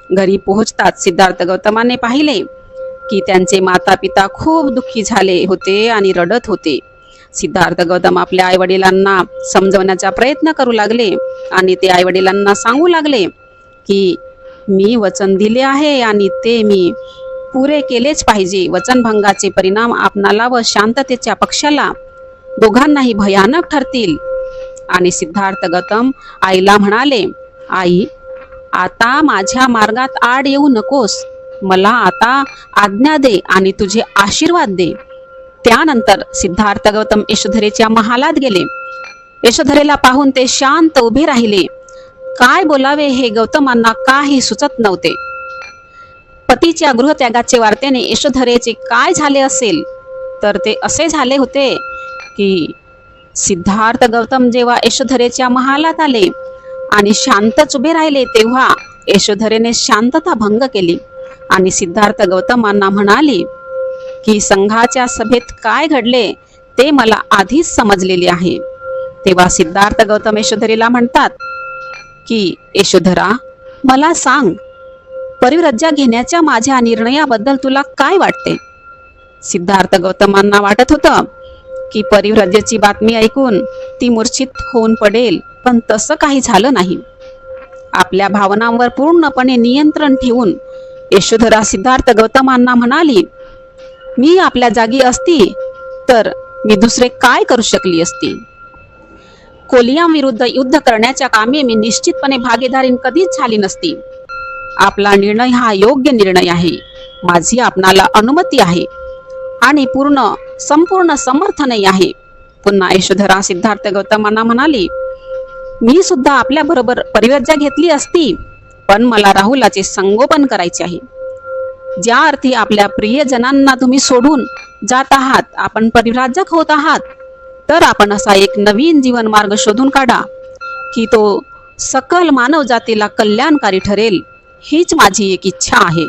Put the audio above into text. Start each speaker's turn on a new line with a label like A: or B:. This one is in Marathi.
A: घरी पोहोचताच सिद्धार्थ गौतमाने पाहिले की त्यांचे माता पिता खूप दुःखी झाले होते आणि रडत होते. सिद्धार्थ गौतम आपल्या आईवडिलांना समजवण्याचा प्रयत्न करू लागले आणि ते आईवडिलांना सांगू लागले की मी वचन दिले आहे आणि ते मी पुरे केलेच पाहिजे. वचनभंगाचे परिणाम आपणाला व शांततेच्या पक्षाला दोघांनाही भयानक ठरतील. आणि सिद्धार्थ गौतम आईला म्हणाले, आई, आता माझ्या मार्गात आड येऊ नकोस. मला आता आज्ञा दे आणि तुझे आशीर्वाद दे. त्यानंतर सिद्धार्थ गौतम यशोधरेच्या महालात गेले. यशोधरेला पाहून ते शांत उभे राहिले. काय बोलावे हे गौतमांना काही सुचत नव्हते. पतीच्या गृहत्यागाचे वार्तेने यशोधरेचे काय झाले असेल, तर ते असे झाले होते की सिद्धार्थ गौतम जेव्हा यशोधरेच्या महालात आले आणि शांतच उभे राहिले, तेव्हा यशोधरेने शांतता भंग केली आणि सिद्धार्थ गौतमांना म्हणाली की संघाच्या सभेत काय घडले ते मला आधीच समजलेले आहे. तेव्हा सिद्धार्थ गौतम यशोधरेला म्हणतात की यशोधरा, मला सांग, परिव्रज्या घेण्याच्या माझ्या निर्णयाबद्दल तुला काय वाटते? सिद्धार्थ गौतमांना वाटत होतं की परिव्रजेची बातमी ऐकून ती मूर्छित होऊन पडेल, पण तसं काही झालं नाही. आपल्या भावनांवर पूर्णपणे नियंत्रण ठेवून यशोधरा सिद्धार्थ गौतमांना म्हणाली, मी आपल्या जागी असती तर मी दुसरे काय करू शकली असती? कोलियाम विरुद्ध युद्ध करण्याच्या कामी मी निश्चितपणे भागीदारीन कधीच झाली नसती. आपला निर्णय हा योग्य निर्णय आहे. माझी आपणाला अनुमती आहे आणि संपूर्ण समर्थनही आहे. पुन्हा यशोधरा सिद्धार्थ गौतमांना म्हणाली, मी सुद्धा आपल्या बरोबर परिव्रज्या घेतली असती, पण मला राहुलाचे संगोपन करायचे आहे. ज्या अर्थी आपल्या प्रियजनांना तुम्ही सोडून जात आहात, आपण परिव्राजक होत आहात, तर आपण असा एक नवीन जीवन मार्ग शोधून काढा की तो सकल मानव जातीला कल्याणकारी ठरेल. हीच माझी एक इच्छा आहे.